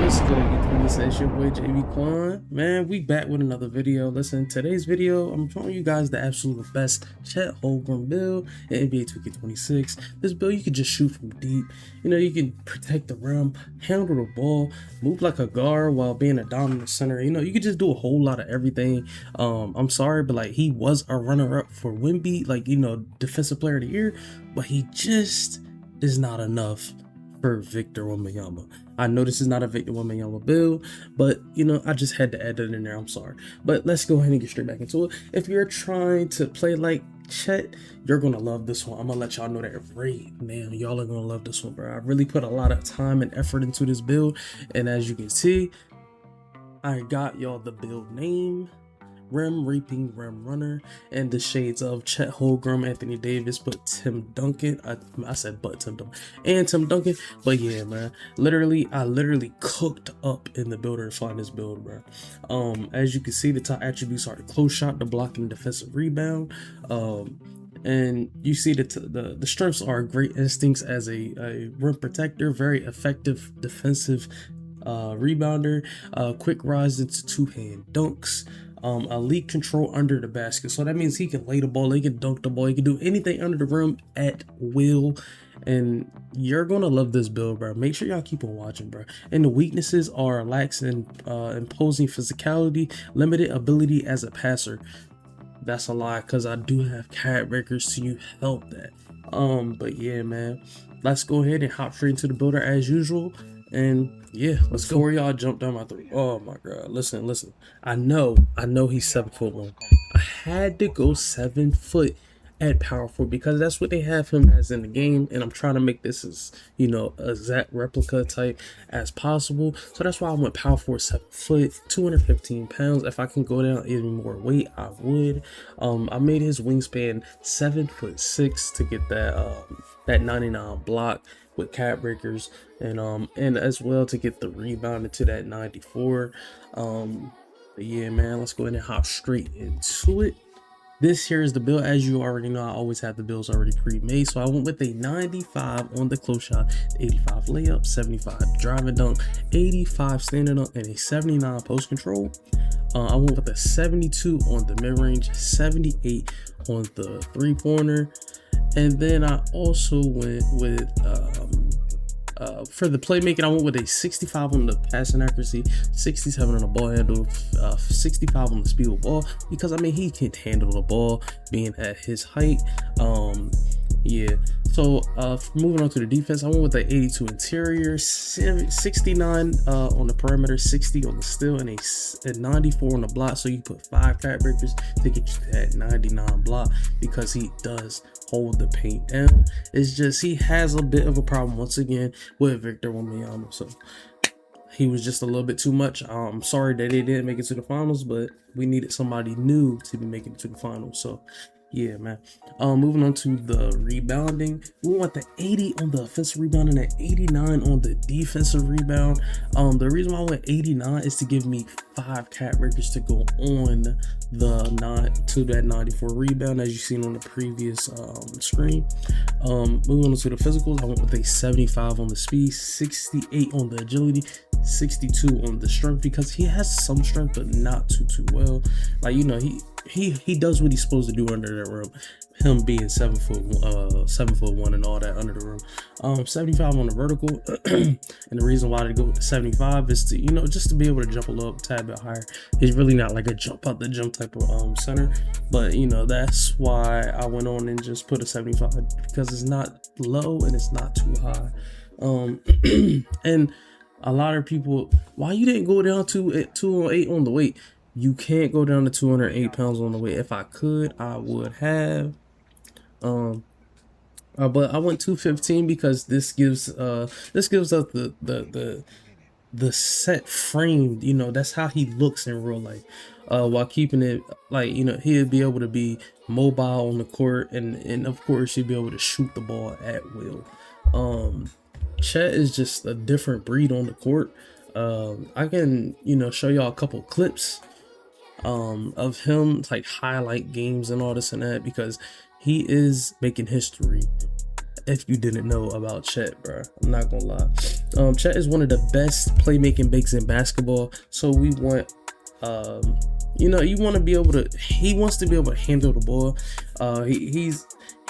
What's good, YouTube? It's your boy JV Quan. Man, we back with another video. Listen, today's video, I'm showing you guys the absolute best Chet Holmgren build in NBA 2K26. This build, you can just shoot from deep. You know, you can protect the rim, handle the ball, move like a guard while being a dominant center. You know, you can just do a whole lot of everything. I'm sorry, but like he was a runner-up for Wemby, like, you know, defensive player of the year, but he just is not enough for Victor Wembanyama. I know this is not a Victor Wembanyama build, but you know, I just had to add that in there. I'm sorry. But let's go ahead and get straight back into it. If you're trying to play like Chet, you're gonna love this one. I'm gonna let y'all know that right now. Y'all are gonna love this one, bro. I really put a lot of time and effort into this build, and as you can see, I got y'all the build name, Rim Reaping Rim Runner, and the shades of Chet Holmgren, Anthony Davis, but Tim Duncan. I said but Tim Duncan and Tim Duncan. But yeah, man, I literally cooked up in the builder to find this build, bro. As you can see, the top attributes are the close shot, the blocking, defensive rebound. And you see that the strengths are great instincts as a rim protector, very effective defensive rebounder, quick rise into two-hand dunks, elite control under the basket. So that means he can lay the ball, he can dunk the ball, he can do anything under the rim at will. And you're gonna love this build, bro. Make sure y'all keep on watching, bro. And the weaknesses are lax and imposing physicality, limited ability as a passer. That's a lie, because I do have cat breakers to help that. But yeah, man, let's go ahead and hop straight into the builder as usual. And yeah, let's go. Before y'all jump down my throat, oh my god, listen. I know he's 7'1". I had to go 7 foot at power forward because that's what they have him as in the game, and I'm trying to make this as, you know, exact replica type as possible. So that's why I went power forward 7 foot, 215 pounds. If I can go down even more weight, I would. I made his wingspan 7'6" to get that 99 block with cat breakers, and as well to get the rebound into that 94. But yeah, man, let's go ahead and hop straight into it. This here is the build. As you already know, I always have the builds already pre-made. So I went with a 95 on the close shot, 85 layup, 75 driving dunk, 85 standing up, and a 79 post control. I went with a 72 on the mid-range, 78 on the three-pointer. And then I also went with for the playmaking, I went with a 65 on the passing accuracy, 67 on the ball handle, 65 on the speed of the ball, because I mean he can handle the ball being at his height. Yeah, so moving on to the defense, I went with the 82 interior, 69 on the perimeter, 60 on the steal, and a 94 on the block. So you put 5 cat breakers to get you that 99 block, because he does hold the paint down. It's just he has a bit of a problem once again with Victor Wembanyama. So he was just a little bit too much. I'm sorry that they didn't make it to the finals, but we needed somebody new to be making it to the finals. So yeah, man. Moving on to the rebounding, we want the 80 on the offensive rebound and the 89 on the defensive rebound. The reason why I went 89 is to give me 5 cat breakers to go on that 94 rebound, as you seen on the previous screen. Moving on to the physicals, I went with a 75 on the speed, 68 on the agility, 62 on the strength, because he has some strength but not too well. Like, you know, he does what he's supposed to do under that rim, him being 7'1" and all that under the rim. 75 on the vertical. And the reason why to go with the 75 is to, you know, just to be able to jump a little tad bit higher. He's really not like a jump out the gym type of center, but you know, that's why I went on and just put a 75, because it's not low and it's not too high. And a lot of people, why you didn't go down to 208 on the weight? You can't go down to 208 pounds on the weight. If I could, I would have. But I went 215 because this gives us the set frame. You know, that's how he looks in real life. While keeping it, like, you know, he'll be able to be mobile on the court, and of course he'll be able to shoot the ball at will. Chet is just a different breed on the court. I can, you know, show y'all a couple clips of him, like highlight games and all this and that, because he is making history if you didn't know about Chet, bro. I'm not gonna lie. Chet is one of the best playmaking bigs in basketball. So we want, you want to be able to. He wants to be able to handle the ball.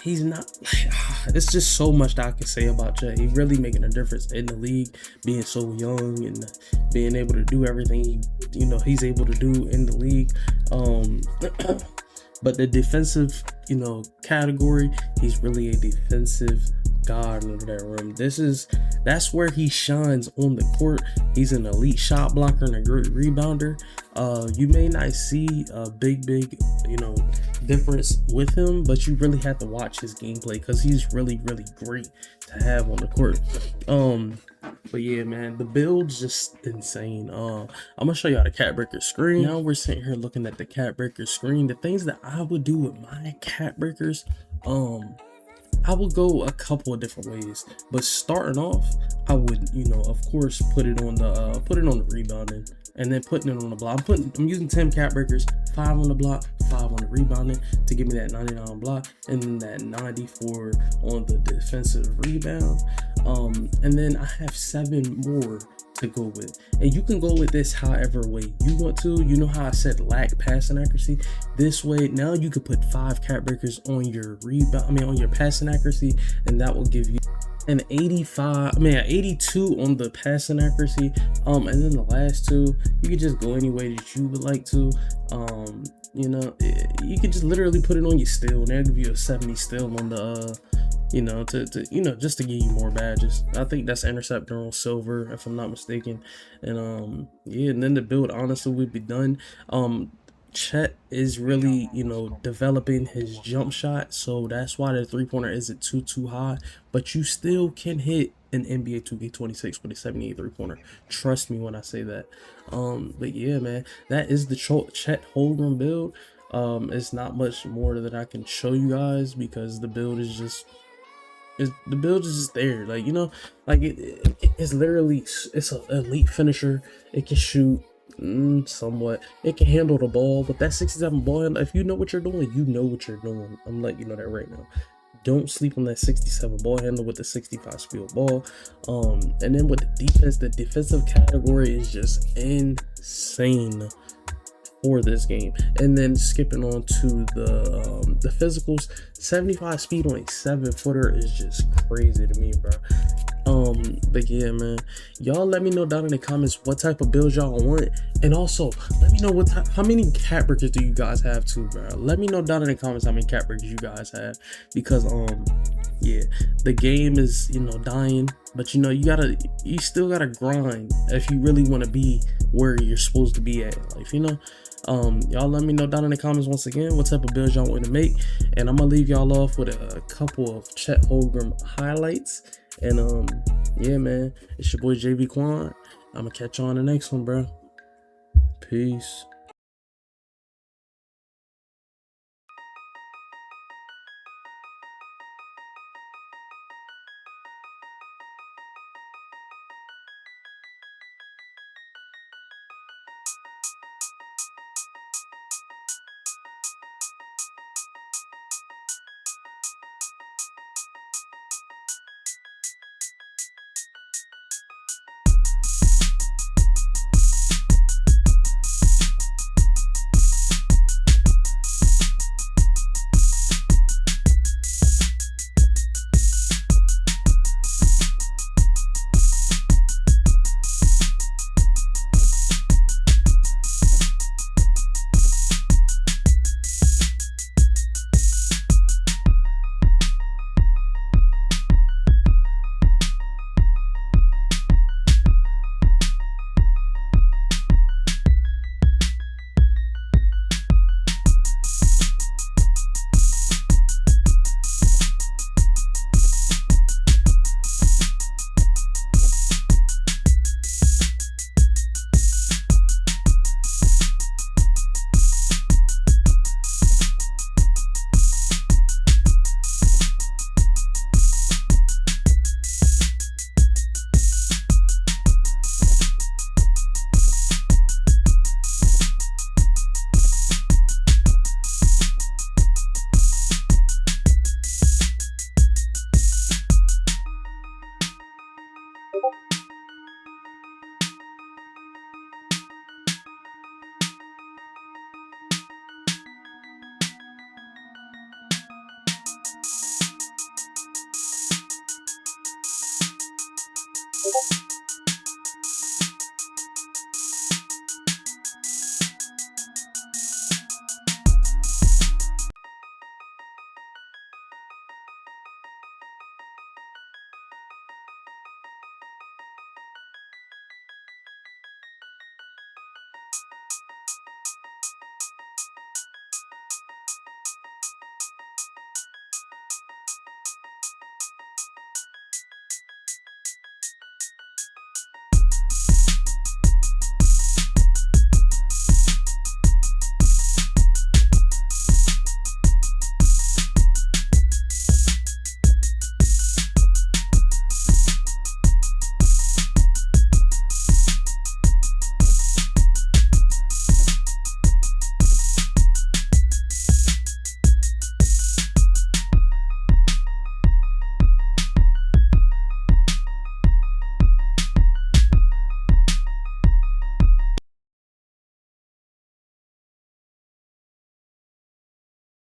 He's not. It's just so much that I can say about Chet. He's really making a difference in the league, being so young and being able to do everything he's able to do in the league. But the defensive, category, he's really a defensive god in that room. That's where he shines on the court. He's an elite shot blocker and a great rebounder. You may not see a big, difference with him, but you really have to watch his gameplay because he's really, really great to have on the court. But yeah, man, the build's just insane. I'm gonna show y'all the cat breaker screen. Now we're sitting here looking at the cat breaker screen. The things that I would do with my cat breakers, I would go a couple of different ways, but starting off, I would, of course, put it on the rebounding, and then putting it on the block. I'm using 10 cat breakers, 5 on the block, 5 on the rebounding to give me that 99 on block, and then that 94 on the defensive rebound. And then I have 7 more to go with, and you can go with this however way you want to. You know how I said lack passing accuracy? This way, now you could put 5 cat breakers on your on your passing accuracy, and that will give you an 82 on the passing accuracy. And then the last 2, you could just go any way that you would like to. You could just literally put it on your steal, and they'll give you a 70 steal on the just to give you more badges. I think that's interceptor on silver, if I'm not mistaken. And and then the build honestly would be done. Chet is really, developing his jump shot, so that's why the 3-pointer isn't too high, but you still can hit an NBA 2K26 with a 78 3-pointer. Trust me when I say that. But yeah, man, that is the Chet Holmgren build. It's not much more that I can show you guys because the build is just there. It's literally, it's an elite finisher. It can shoot somewhat. It can handle the ball, but that 67 ball handle, if you know what you're doing, you know what you're doing. I'm letting you know that right now. Don't sleep on that 67 ball handle with the 65 speed ball. And then with the defense, the defensive category is just insane for this game. And then skipping on to the physicals, 75 speed on a 7-footer is just crazy to me, bro. But yeah, man, y'all let me know down in the comments what type of builds y'all want, and also let me know how many cat breakers do you guys have too, bro. Let me know down in the comments how many cat breakers you guys have, because yeah, the game is dying, but you still gotta grind if you really want to be where you're supposed to be at in life, y'all let me know down in the comments once again what type of builds y'all want to make, and I'm gonna leave y'all off with a couple of Chet Holmgren highlights. And yeah, man, it's your boy JV Quan. I'm gonna catch you on the next one, bro. Peace.